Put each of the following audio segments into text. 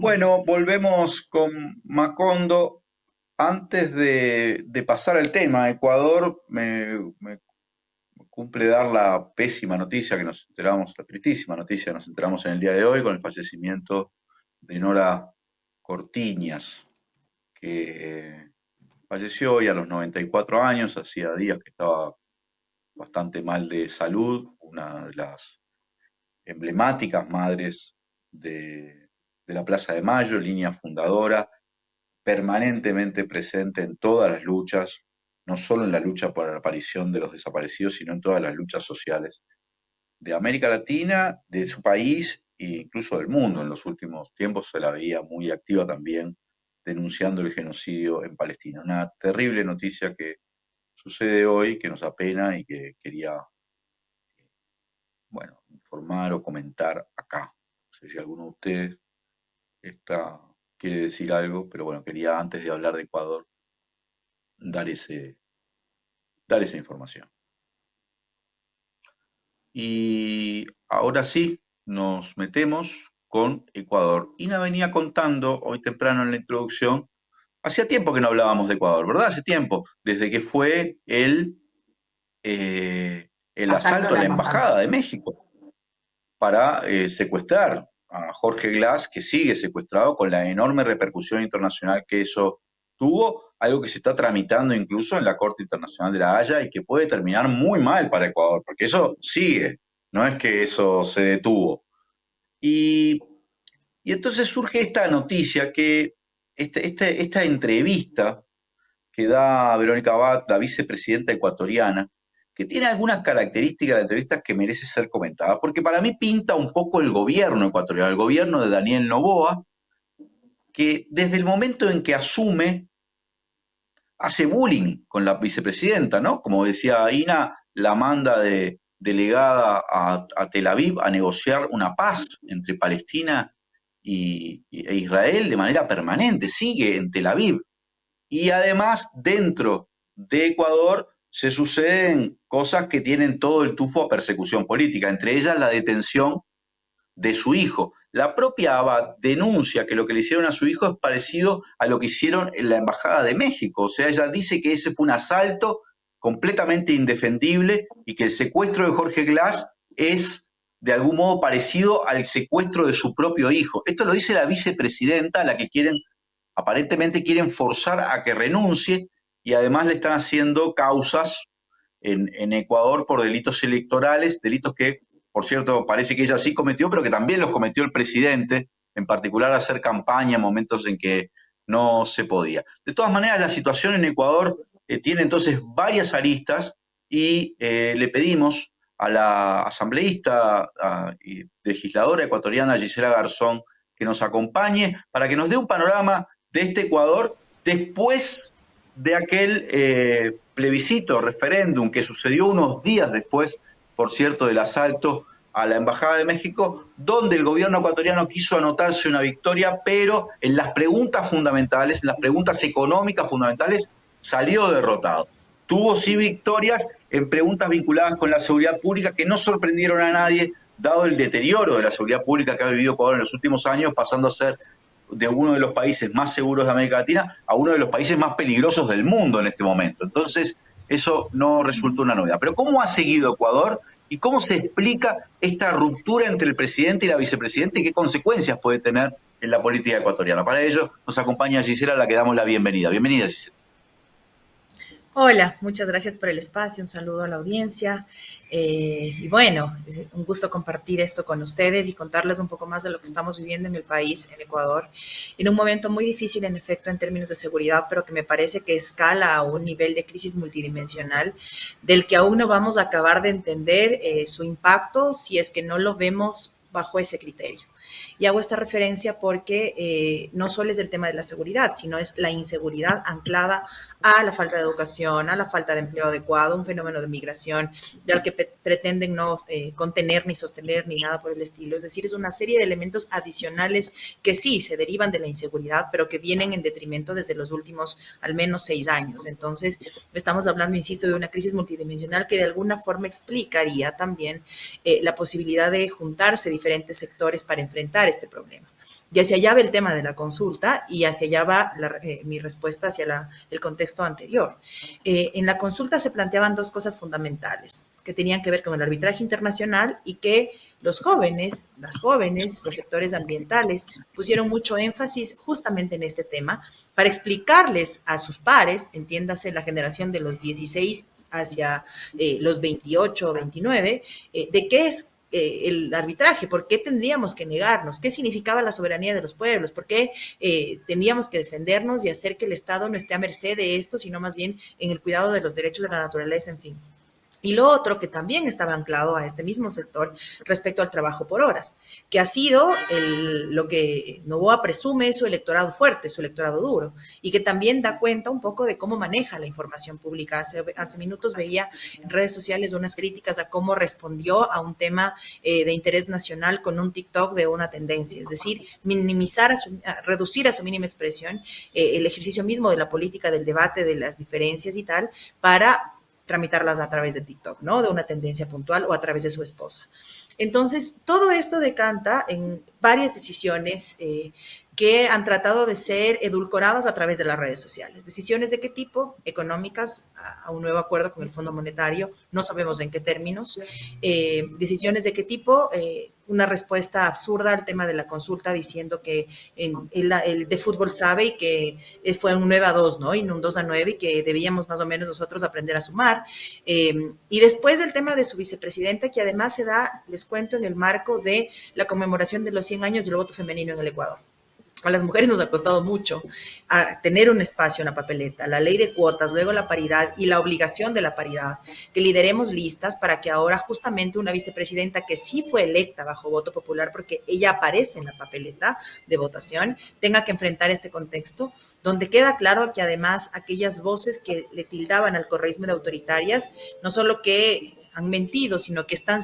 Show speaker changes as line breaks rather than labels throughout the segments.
Bueno, volvemos con Macondo. Antes de pasar al tema, Ecuador me cumple dar la pésima noticia que nos enteramos, la tristísima noticia que nos enteramos en el día de hoy con el fallecimiento de Nora Cortiñas, que falleció hoy a los 94 años, hacía días que estaba bastante mal de salud, una de las emblemáticas madres de la Plaza de Mayo, línea fundadora, permanentemente presente en todas las luchas, no solo en la lucha por la aparición de los desaparecidos, sino en todas las luchas sociales de América Latina, de su país e incluso del mundo. En los últimos tiempos se la veía muy activa también denunciando el genocidio en Palestina. Una terrible noticia que sucede hoy, que nos apena y que quería, bueno, informar o comentar acá. No sé si alguno de ustedes quiere decir algo, pero bueno, quería antes de hablar de Ecuador dar dar esa información. Y ahora sí, nos metemos con Ecuador. Ina venía contando hoy temprano en la introducción, hacía tiempo que no hablábamos de Ecuador, ¿verdad? Hace tiempo, desde que fue el
Asalto a
asalto a
la
la
embajada.
Embajada de México para secuestrar a Jorge Glass, que sigue secuestrado con la enorme repercusión internacional que eso tuvo, algo que se está tramitando incluso en la Corte Internacional de la Haya y que puede terminar muy mal para Ecuador, porque eso sigue, no es que eso se detuvo. Y, y entonces surge esta noticia que esta entrevista que da Verónica Abad, la vicepresidenta ecuatoriana, que tiene algunas características de entrevistas que merece ser comentada, porque para mí pinta un poco el gobierno ecuatoriano, el gobierno de Daniel Noboa, que desde el momento en que asume hace bullying con la vicepresidenta, ¿no? Como decía Ina, la manda de delegada a Tel Aviv a negociar una paz entre Palestina e Israel de manera permanente, sigue en Tel Aviv. Y además, dentro de Ecuador se suceden cosas que tienen todo el tufo a persecución política, entre ellas la detención de su hijo. La propia Abad denuncia que lo que le hicieron a su hijo es parecido a lo que hicieron en la Embajada de México. O sea, ella dice que ese fue un asalto completamente indefendible y que el secuestro de Jorge Glass es de algún modo parecido al secuestro de su propio hijo. Esto lo dice la vicepresidenta, a la que aparentemente quieren forzar a que renuncie y además le están haciendo causas en Ecuador por delitos electorales, delitos que, por cierto, parece que ella sí cometió, pero que también los cometió el presidente, en particular hacer campaña en momentos en que no se podía. De todas maneras, la situación en Ecuador tiene entonces varias aristas y le pedimos a la asambleísta y legisladora ecuatoriana Gisela Garzón que nos acompañe para que nos dé un panorama de este Ecuador después de aquel plebiscito, referéndum que sucedió unos días después, por cierto, del asalto a la Embajada de México, donde el gobierno ecuatoriano quiso anotarse una victoria, pero en las preguntas fundamentales, en las preguntas económicas fundamentales, salió derrotado. Tuvo sí victorias en preguntas vinculadas con la seguridad pública que no sorprendieron a nadie, dado el deterioro de la seguridad pública que ha vivido Ecuador en los últimos años, pasando a ser de uno de los países más seguros de América Latina a uno de los países más peligrosos del mundo en este momento. Entonces, eso no resultó una novedad. Pero ¿cómo ha seguido Ecuador y cómo se explica esta ruptura entre el presidente y la vicepresidenta y qué consecuencias puede tener en la política ecuatoriana? Para ello nos acompaña Gisela, a la que damos la bienvenida. Bienvenida, Gisela.
Hola, muchas gracias por el espacio, un saludo a la audiencia. Y bueno, es un gusto compartir esto con ustedes y contarles un poco más de lo que estamos viviendo en el país, en Ecuador, en un momento muy difícil en efecto en términos de seguridad, pero que me parece que escala a un nivel de crisis multidimensional del que aún no vamos a acabar de entender su impacto si es que no lo vemos bajo ese criterio. Y hago esta referencia porque no solo es el tema de la seguridad, sino es la inseguridad anclada a la falta de educación, a la falta de empleo adecuado, un fenómeno de migración del que pretenden no contener ni sostener ni nada por el estilo. Es decir, es una serie de elementos adicionales que sí se derivan de la inseguridad, pero que vienen en detrimento desde los últimos al menos 6 años. Entonces, estamos hablando, insisto, de una crisis multidimensional que de alguna forma explicaría también la posibilidad de juntarse diferentes sectores para enfrentar este problema. Y hacia allá va el tema de la consulta y hacia allá va mi respuesta hacia el contexto anterior. En la consulta se planteaban dos cosas fundamentales que tenían que ver con el arbitraje internacional y que los jóvenes, las jóvenes, los sectores ambientales pusieron mucho énfasis justamente en este tema para explicarles a sus pares, entiéndase la generación de los 16 hacia los 28 o 29, de qué es el arbitraje, por qué tendríamos que negarnos, qué significaba la soberanía de los pueblos, por qué teníamos que defendernos y hacer que el Estado no esté a merced de esto, sino más bien en el cuidado de los derechos de la naturaleza, en fin. Y lo otro que también estaba anclado a este mismo sector respecto al trabajo por horas, que ha sido lo que Novoa presume su electorado fuerte, su electorado duro, y que también da cuenta un poco de cómo maneja la información pública. Hace minutos veía en redes sociales unas críticas a cómo respondió a un tema de interés nacional con un TikTok de una tendencia, es decir, minimizar, reducir a su mínima expresión el ejercicio mismo de la política, del debate, de las diferencias y tal, para tramitarlas a través de TikTok, ¿no? De una tendencia puntual o a través de su esposa. Entonces, todo esto decanta en varias decisiones que han tratado de ser edulcoradas a través de las redes sociales. ¿Decisiones de qué tipo? Económicas, a un nuevo acuerdo con el Fondo Monetario, no sabemos en qué términos. ¿Decisiones de qué tipo? Una respuesta absurda al tema de la consulta diciendo que el de fútbol sabe y que fue un 9-2, ¿no? Y no un 2-9 y que debíamos más o menos nosotros aprender a sumar. Y después el tema de su vicepresidenta, que además se da, les cuento, en el marco de la conmemoración de los 100 años del voto femenino en el Ecuador. A las mujeres nos ha costado mucho a tener un espacio en la papeleta, la ley de cuotas, luego la paridad y la obligación de la paridad, que lideremos listas para que ahora justamente una vicepresidenta que sí fue electa bajo voto popular, porque ella aparece en la papeleta de votación, tenga que enfrentar este contexto, donde queda claro que además aquellas voces que le tildaban al correísmo de autoritarias, no solo que han mentido, sino que están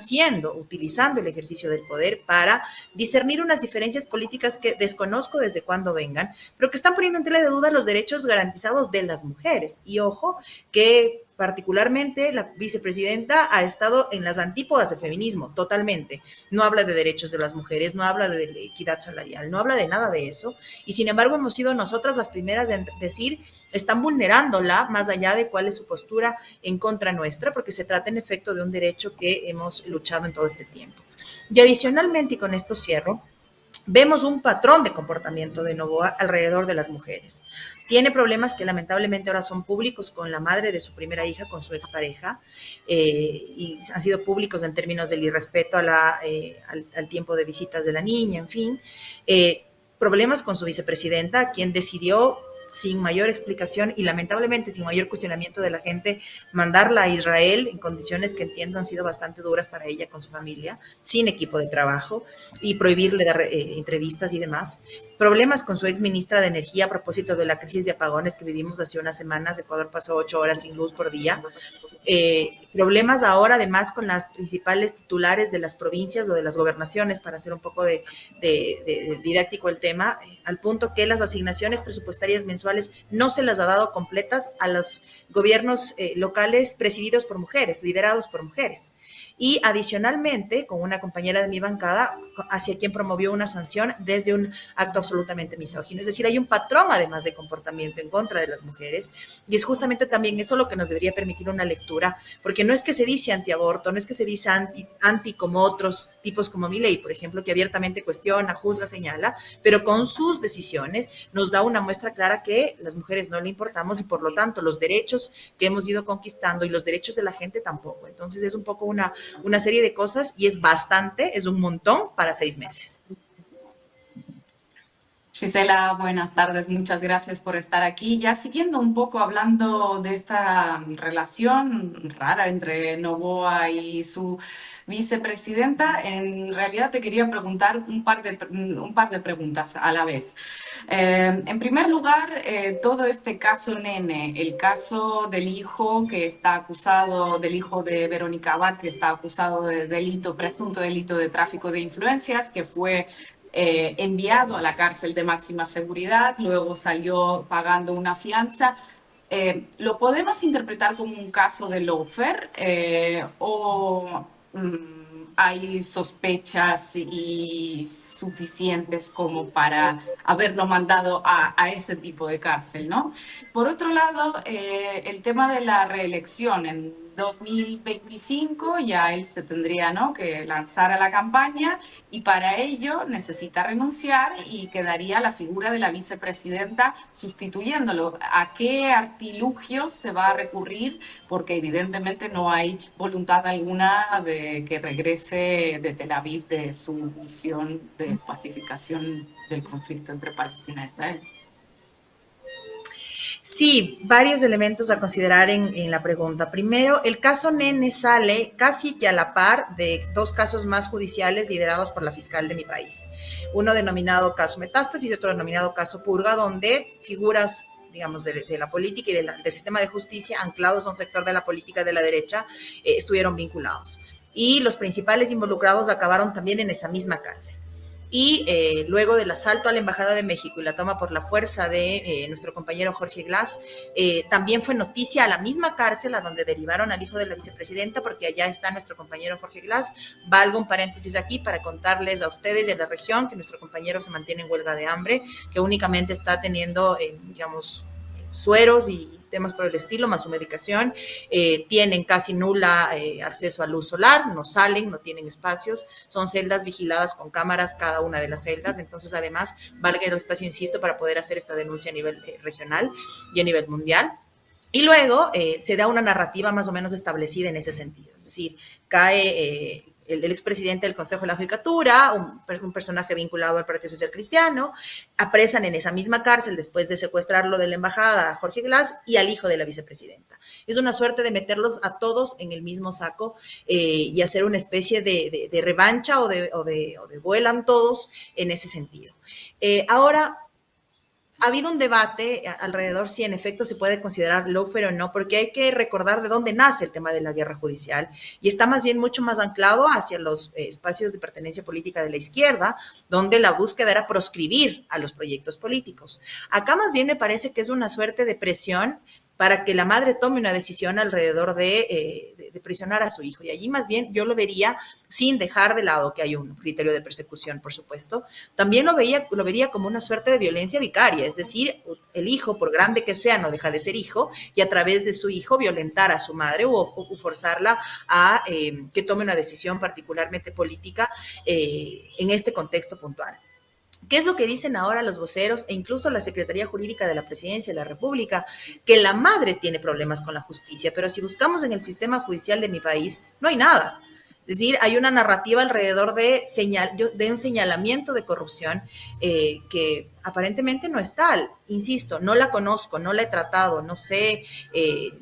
utilizando el ejercicio del poder para discernir unas diferencias políticas que desconozco desde cuándo vengan, pero que están poniendo en tela de duda los derechos garantizados de las mujeres. Y ojo, que particularmente la vicepresidenta ha estado en las antípodas del feminismo, totalmente. No habla de derechos de las mujeres, no habla de equidad salarial, no habla de nada de eso. Y sin embargo hemos sido nosotras las primeras en decir, están vulnerándola más allá de cuál es su postura en contra nuestra, porque se trata en efecto de un derecho que hemos luchado en todo este tiempo. Y adicionalmente, y con esto cierro, vemos un patrón de comportamiento de Novoa alrededor de las mujeres. Tiene problemas que lamentablemente ahora son públicos con la madre de su primera hija, con su expareja, y han sido públicos en términos del irrespeto al tiempo de visitas de la niña, en fin. Problemas con su vicepresidenta, quien decidió sin mayor explicación y lamentablemente sin mayor cuestionamiento de la gente, mandarla a Israel en condiciones que entiendo han sido bastante duras para ella con su familia, sin equipo de trabajo y prohibirle dar entrevistas y demás. Problemas con su ex ministra de Energía a propósito de la crisis de apagones que vivimos hace unas semanas. Ecuador pasó 8 horas sin luz por día. Problemas ahora además con las principales titulares de las provincias o de las gobernaciones, para hacer un poco de didáctico el tema, al punto que las asignaciones presupuestarias mensuales no se las ha dado completas a los gobiernos locales presididos por mujeres, liderados por mujeres. Y adicionalmente, con una compañera de mi bancada, hacia quien promovió una sanción desde un acto absolutamente misógino. Es decir, hay un patrón además de comportamiento en contra de las mujeres, y es justamente también eso lo que nos debería permitir una lectura, porque no es que se dice antiaborto, no es que se dice anti como otros tipos como Milei, por ejemplo, que abiertamente cuestiona, juzga, señala, pero con sus decisiones nos da una muestra clara que las mujeres no le importamos y por lo tanto los derechos que hemos ido conquistando y los derechos de la gente tampoco. Entonces es un poco una serie de cosas y es bastante, es un montón para 6 meses.
Gisela, buenas tardes, muchas gracias por estar aquí. Ya siguiendo un poco hablando de esta relación rara entre Novoa y su vicepresidenta, en realidad te quería preguntar un par de preguntas a la vez. En primer lugar, todo este caso Nene, el caso del hijo que está acusado, del hijo de Verónica Abad, que está acusado de presunto delito de tráfico de influencias, que fue enviado a la cárcel de máxima seguridad, luego salió pagando una fianza. ¿Lo podemos interpretar como un caso de lawfare o hay sospechas y suficientes como para haberlo mandado a ese tipo de cárcel, ¿no? Por otro lado, el tema de la reelección en 2025 ya él se tendría, ¿no?, que lanzar a la campaña y para ello necesita renunciar y quedaría la figura de la vicepresidenta sustituyéndolo. ¿A qué artilugios se va a recurrir? Porque evidentemente no hay voluntad alguna de que regrese de Tel Aviv de su misión de pacificación del conflicto entre Palestina e Israel.
Sí, varios elementos a considerar en la pregunta. Primero, el caso Nene sale casi que a la par de dos casos más judiciales liderados por la fiscal de mi país. Uno denominado caso Metástasis y otro denominado caso Purga, donde figuras, digamos, de la política y del sistema de justicia, anclados a un sector de la política de la derecha, estuvieron vinculados. Y los principales involucrados acabaron también en esa misma cárcel. Y luego del asalto a la Embajada de México y la toma por la fuerza de nuestro compañero Jorge Glass, también fue noticia a la misma cárcel a donde derivaron al hijo de la vicepresidenta, porque allá está nuestro compañero Jorge Glass. Valgo un paréntesis aquí para contarles a ustedes y a la región que nuestro compañero se mantiene en huelga de hambre, que únicamente está teniendo, digamos, sueros y temas por el estilo, más su medicación, tienen casi nula acceso a luz solar, no salen, no tienen espacios, son celdas vigiladas con cámaras cada una de las celdas, entonces además valga el espacio, insisto, para poder hacer esta denuncia a nivel regional y a nivel mundial. Y luego se da una narrativa más o menos establecida en ese sentido, es decir, cae el expresidente del Consejo de la Judicatura, un personaje vinculado al Partido Social Cristiano, apresan en esa misma cárcel, después de secuestrarlo de la embajada, a Jorge Glass y al hijo de la vicepresidenta. Es una suerte de meterlos a todos en el mismo saco y hacer una especie de revancha o de vuelan todos en ese sentido. Ahora, ha habido un debate alrededor si en efecto se puede considerar lawfare o no, porque hay que recordar de dónde nace el tema de la guerra judicial y está más bien mucho más anclado hacia los espacios de pertenencia política de la izquierda, donde la búsqueda era proscribir a los proyectos políticos. Acá más bien me parece que es una suerte de presión para que la madre tome una decisión alrededor de prisionar a su hijo. Y allí más bien yo lo vería, sin dejar de lado que hay un criterio de persecución, por supuesto, también lo vería como una suerte de violencia vicaria, es decir, el hijo, por grande que sea, no deja de ser hijo, y a través de su hijo violentar a su madre o forzarla a que tome una decisión particularmente política en este contexto puntual. ¿Qué es lo que dicen ahora los voceros e incluso la Secretaría Jurídica de la Presidencia de la República? Que la madre tiene problemas con la justicia, pero si buscamos en el sistema judicial de mi país, no hay nada. Es decir, hay una narrativa alrededor de un señalamiento de corrupción que aparentemente no es tal. Insisto, no la conozco, no la he tratado, no sé,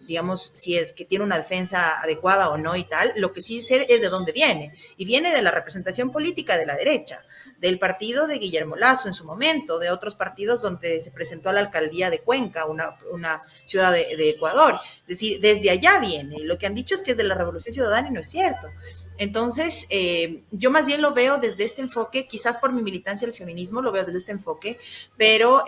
digamos, si es que tiene una defensa adecuada o no y tal. Lo que sí sé es de dónde viene. Y viene de la representación política de la derecha, del partido de Guillermo Lasso en su momento, de otros partidos donde se presentó a la alcaldía de Cuenca, una ciudad de Ecuador. Es decir, desde allá viene. Lo que han dicho es que es de la Revolución Ciudadana y no es cierto. Entonces, yo más bien lo veo desde este enfoque, quizás por mi militancia al feminismo, lo veo desde este enfoque, pero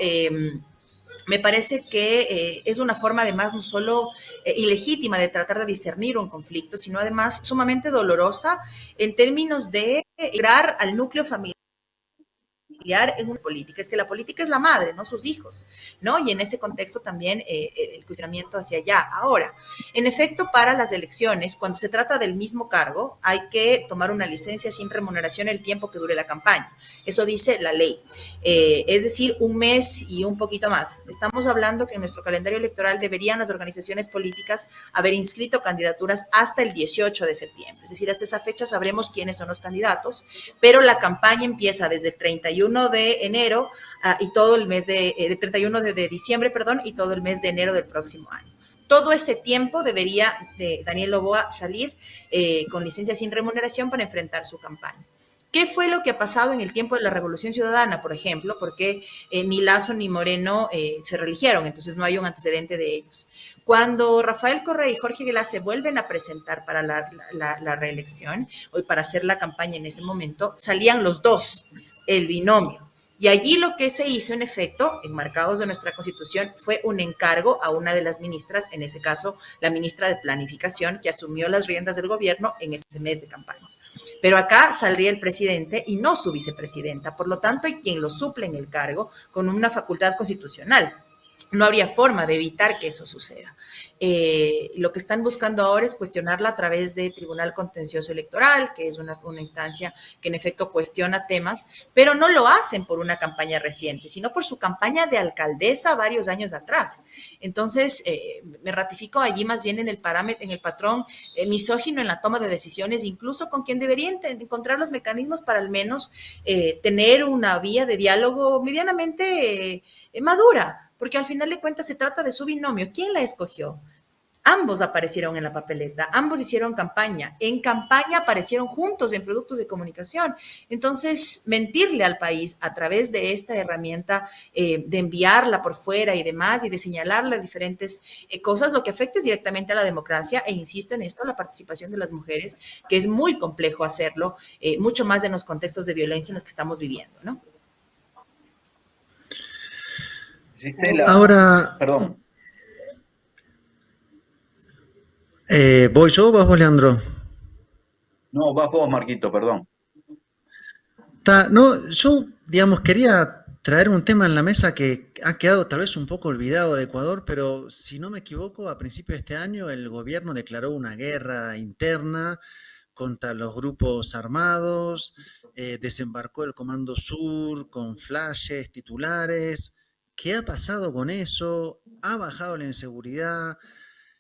me parece que es una forma además no solo ilegítima de tratar de discernir un conflicto, sino además sumamente dolorosa en términos de integrar al núcleo familiar en una política. Es que la política es la madre, no sus hijos, ¿no? Y en ese contexto también el cuestionamiento hacia allá. Ahora, en efecto, para las elecciones, cuando se trata del mismo cargo, hay que tomar una licencia sin remuneración el tiempo que dure la campaña. Eso dice la ley. Es decir, un mes y un poquito más. Estamos hablando que en nuestro calendario electoral deberían las organizaciones políticas haber inscrito candidaturas hasta el 18 de septiembre. Es decir, hasta esa fecha sabremos quiénes son los candidatos, pero la campaña empieza desde el 31 de enero y todo el mes de 31 de diciembre, perdón, y todo el mes de enero del próximo año. Todo ese tiempo debería Daniel Noboa salir con licencia sin remuneración para enfrentar su campaña. ¿Qué fue lo que ha pasado en el tiempo de la Revolución Ciudadana, por ejemplo? Porque ni Lasso ni Moreno se reeligieron, entonces no hay un antecedente de ellos. Cuando Rafael Correa y Jorge Glass se vuelven a presentar para la reelección o para hacer la campaña en ese momento, salían los dos, el binomio. Y allí lo que se hizo, en efecto, enmarcados de nuestra Constitución, fue un encargo a una de las ministras, en ese caso, la ministra de Planificación, que asumió las riendas del gobierno en ese mes de campaña. Pero acá saldría el presidente y no su vicepresidenta. Por lo tanto, hay quien lo suple en el cargo con una facultad constitucional. No habría forma de evitar que eso suceda. Lo que están buscando ahora es cuestionarla a través de Tribunal Contencioso Electoral, que es una instancia que en efecto cuestiona temas, pero no lo hacen por una campaña reciente, sino por su campaña de alcaldesa varios años atrás. Entonces, me ratifico allí más bien en el parámetro, en el patrón misógino en la toma de decisiones, incluso con quien debería encontrar los mecanismos para al menos tener una vía de diálogo medianamente madura, porque al final de cuentas se trata de su binomio. ¿Quién la escogió? Ambos aparecieron en la papeleta, ambos hicieron campaña, en campaña aparecieron juntos en productos de comunicación. Entonces, mentirle al país a través de esta herramienta de enviarla por fuera y demás, y de señalarle diferentes cosas, lo que afecta es directamente a la democracia, e insisto en esto, la participación de las mujeres, que es muy complejo hacerlo, mucho más en los contextos de violencia en los que estamos viviendo, ¿no?
Ahora,
Perdón.
¿voy yo o vas vos, Leandro?
No, vas vos, Marquito, perdón.
No, yo, digamos, quería traer un tema en la mesa que ha quedado tal vez un poco olvidado de Ecuador, pero si no me equivoco, a principios de este año el gobierno declaró una guerra interna contra los grupos armados, desembarcó el Comando Sur con flashes, titulares. ¿Qué ha pasado con eso? ¿Ha bajado la inseguridad?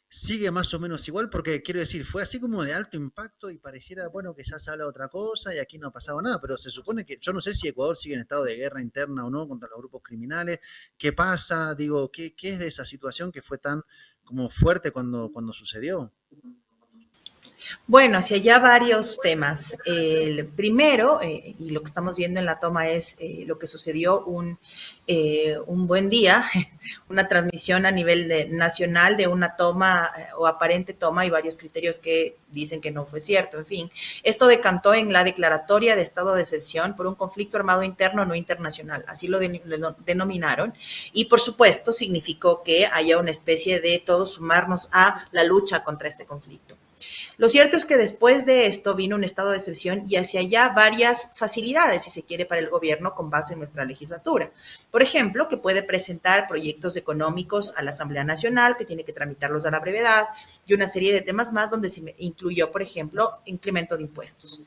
¿Sigue más o menos igual? Porque quiero decir, fue así como de alto impacto y pareciera, bueno, que ya se habla de otra cosa y aquí no ha pasado nada, pero se supone que, yo no sé si Ecuador sigue en estado de guerra interna o no contra los grupos criminales. ¿Qué pasa? Digo, ¿qué es de esa situación que fue tan como fuerte cuando sucedió?
Bueno, hacia allá varios temas. El primero, y lo que estamos viendo en la toma es lo que sucedió un buen día, una transmisión a nivel nacional de una toma o aparente toma, y varios criterios que dicen que no fue cierto. En fin, esto decantó en la declaratoria de estado de excepción por un conflicto armado interno no internacional, así lo denominaron, y por supuesto significó que haya una especie de todos sumarnos a la lucha contra este conflicto. Lo cierto es que después de esto vino un estado de excepción y hacia allá varias facilidades, si se quiere, para el gobierno con base en nuestra legislatura. Por ejemplo, que puede presentar proyectos económicos a la Asamblea Nacional, que tiene que tramitarlos a la brevedad, y una serie de temas más donde se incluyó, por ejemplo, incremento de impuestos.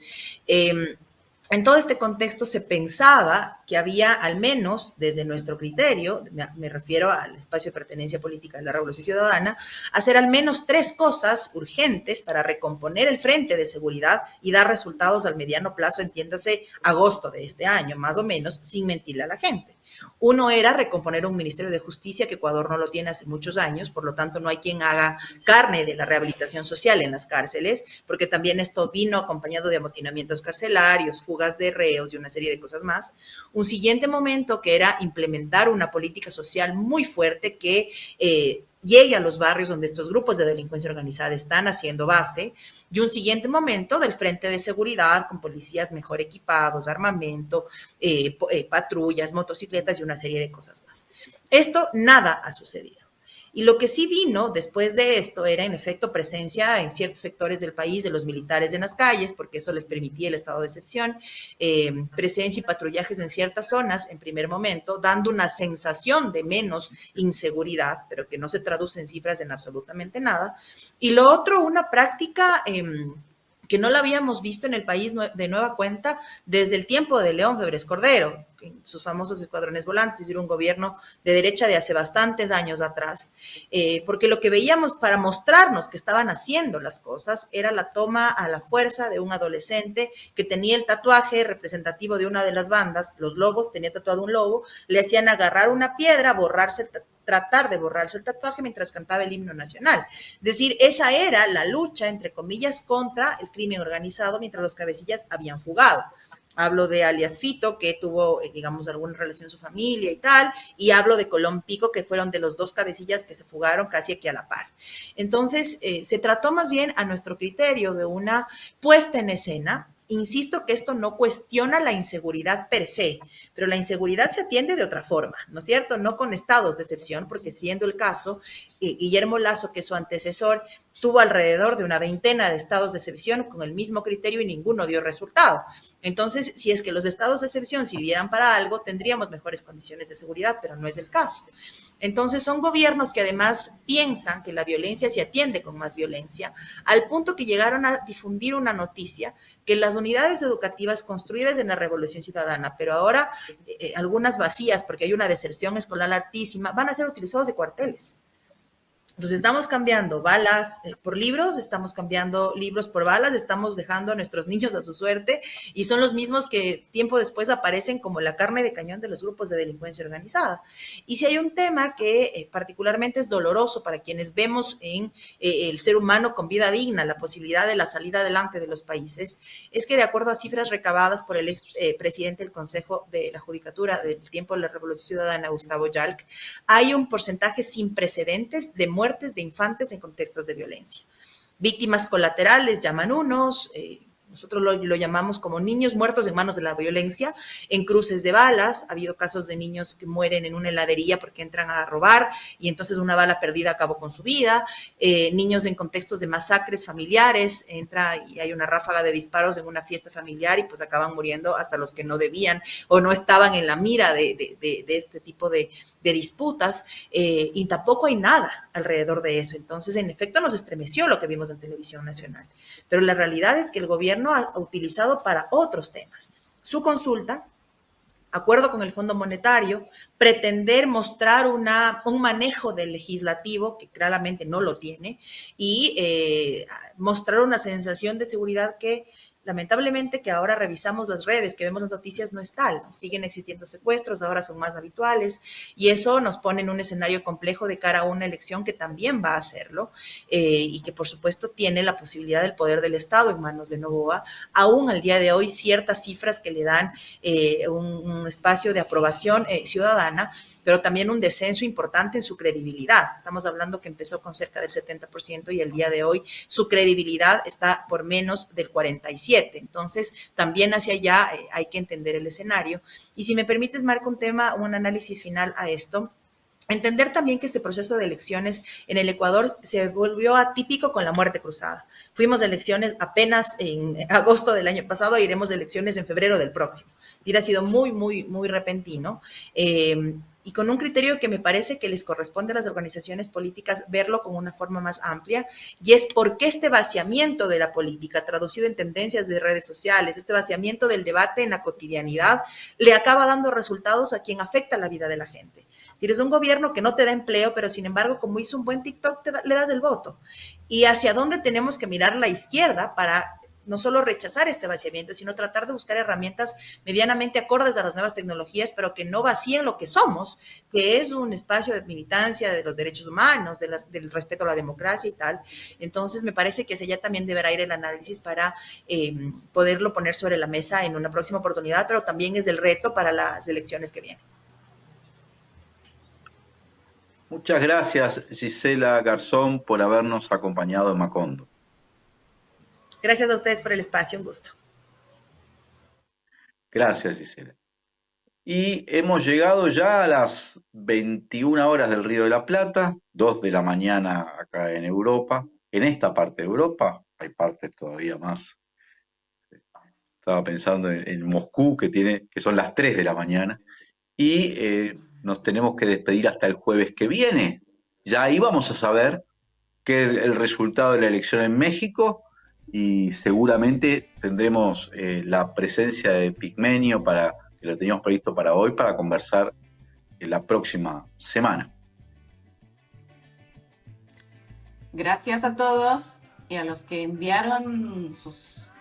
En todo este contexto se pensaba que había, al menos desde nuestro criterio, me refiero al espacio de pertenencia política de la Revolución Ciudadana, hacer al menos 3 cosas urgentes para recomponer el frente de seguridad y dar resultados al mediano plazo, entiéndase agosto de este año, más o menos, sin mentirle a la gente. Uno era recomponer un Ministerio de Justicia, que Ecuador no lo tiene hace muchos años, por lo tanto no hay quien haga carne de la rehabilitación social en las cárceles, porque también esto vino acompañado de amotinamientos carcelarios, fugas de reos y una serie de cosas más. Un siguiente momento que era implementar una política social muy fuerte que llegue a los barrios donde estos grupos de delincuencia organizada están haciendo base, y un siguiente momento del frente de seguridad con policías mejor equipados, armamento, patrullas, motocicletas y una serie de cosas más. Esto nada ha sucedido. Y lo que sí vino después de esto era, en efecto, presencia en ciertos sectores del país de los militares en las calles, porque eso les permitía el estado de excepción, presencia y patrullajes en ciertas zonas en primer momento, dando una sensación de menos inseguridad, pero que no se traduce en cifras en absolutamente nada. Y lo otro, una práctica que no la habíamos visto en el país de nueva cuenta desde el tiempo de León Febres Cordero, en sus famosos escuadrones volantes, es decir, un gobierno de derecha de hace bastantes años atrás, porque lo que veíamos para mostrarnos que estaban haciendo las cosas era la toma a la fuerza de un adolescente que tenía el tatuaje representativo de una de las bandas, los Lobos, tenía tatuado un lobo, le hacían agarrar una piedra, tratar de borrarse el tatuaje mientras cantaba el himno nacional. Es decir, esa era la lucha, entre comillas, contra el crimen organizado mientras los cabecillas habían fugado. Hablo de alias Fito, que tuvo, digamos, alguna relación en su familia y tal, y hablo de Colón Pico, que fueron de los 2 cabecillas que se fugaron casi aquí a la par. Entonces, se trató más bien, a nuestro criterio, de una puesta en escena Insisto que esto no cuestiona la inseguridad per se, pero la inseguridad se atiende de otra forma, ¿no es cierto? No con estados de excepción, porque siendo el caso, Guillermo Lasso, que es su antecesor, tuvo alrededor de una veintena de estados de excepción con el mismo criterio y ninguno dio resultado. Entonces, si es que los estados de excepción sirvieran para algo, tendríamos mejores condiciones de seguridad, pero no es el caso. Entonces, son gobiernos que además piensan que la violencia se atiende con más violencia, al punto que llegaron a difundir una noticia que las unidades educativas construidas en la Revolución Ciudadana, pero ahora algunas vacías porque hay una deserción escolar altísima, van a ser utilizados de cuarteles. Entonces estamos cambiando balas por libros, estamos cambiando libros por balas, estamos dejando a nuestros niños a su suerte y son los mismos que tiempo después aparecen como la carne de cañón de los grupos de delincuencia organizada. Y si hay un tema que particularmente es doloroso para quienes vemos en el ser humano con vida digna, la posibilidad de la salida adelante de los países, es que de acuerdo a cifras recabadas por el ex presidente del Consejo de la Judicatura del tiempo de la Revolución Ciudadana, Gustavo Yalc, hay un porcentaje sin precedentes de muertes de infantes en contextos de violencia. Víctimas colaterales llaman unos, nosotros lo llamamos como niños muertos en manos de la violencia, en cruces de balas. Ha habido casos de niños que mueren en una heladería porque entran a robar y entonces una bala perdida acabó con su vida. Niños en contextos de masacres familiares, entra y hay una ráfaga de disparos en una fiesta familiar y pues acaban muriendo hasta los que no debían o no estaban en la mira de este tipo de disputas, y tampoco hay nada alrededor de eso. Entonces, en efecto, nos estremeció lo que vimos en televisión nacional. Pero la realidad es que el gobierno ha utilizado para otros temas su consulta, acuerdo con el Fondo Monetario, pretender mostrar un manejo del legislativo que claramente no lo tiene y mostrar una sensación de seguridad que lamentablemente que ahora revisamos las redes, que vemos las noticias, no es tal, ¿no? Siguen existiendo secuestros, ahora son más habituales y eso nos pone en un escenario complejo de cara a una elección que también va a hacerlo y que por supuesto tiene la posibilidad del poder del Estado en manos de Noboa, aún al día de hoy ciertas cifras que le dan un espacio de aprobación ciudadana, pero también un descenso importante en su credibilidad. Estamos hablando que empezó con cerca del 70% y el día de hoy su credibilidad está por menos del 47%. Entonces, también hacia allá hay que entender el escenario. Y si me permites, Marco, un análisis final a esto. Entender también que este proceso de elecciones en el Ecuador se volvió atípico con la muerte cruzada. Fuimos de elecciones apenas en agosto del año pasado e iremos de elecciones en febrero del próximo. Es decir, ha sido muy repentino. Y con un criterio que me parece que les corresponde a las organizaciones políticas verlo con una forma más amplia, y es por qué este vaciamiento de la política, traducido en tendencias de redes sociales, este vaciamiento del debate en la cotidianidad, le acaba dando resultados a quien afecta la vida de la gente. Si eres un gobierno que no te da empleo, pero sin embargo, como hizo un buen TikTok, le das el voto. ¿Y hacia dónde tenemos que mirar la izquierda para no solo rechazar este vaciamiento, sino tratar de buscar herramientas medianamente acordes a las nuevas tecnologías, pero que no vacíen lo que somos, que es un espacio de militancia de los derechos humanos, del respeto a la democracia y tal? Entonces, me parece que ese ya también deberá ir el análisis para poderlo poner sobre la mesa en una próxima oportunidad, pero también es el reto para las elecciones que vienen.
Muchas gracias, Gisela Garzón, por habernos acompañado en Macondo.
Gracias a ustedes por el espacio, un gusto.
Gracias, Gisela. Y hemos llegado ya a las 21 horas del Río de la Plata, 2 de la mañana acá en Europa. En esta parte de Europa, hay partes todavía más. Estaba pensando en Moscú, que son las 3 de la mañana. Y nos tenemos que despedir hasta el jueves que viene. Ya ahí vamos a saber el resultado de la elección en México y seguramente tendremos la presencia de Pigmenio que lo teníamos previsto para hoy, para conversar la próxima semana.
Gracias a todos y a los que enviaron sus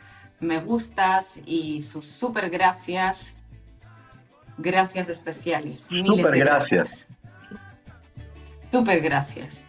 me gustas y sus súper gracias. Gracias especiales. Miles de gracias. Súper gracias.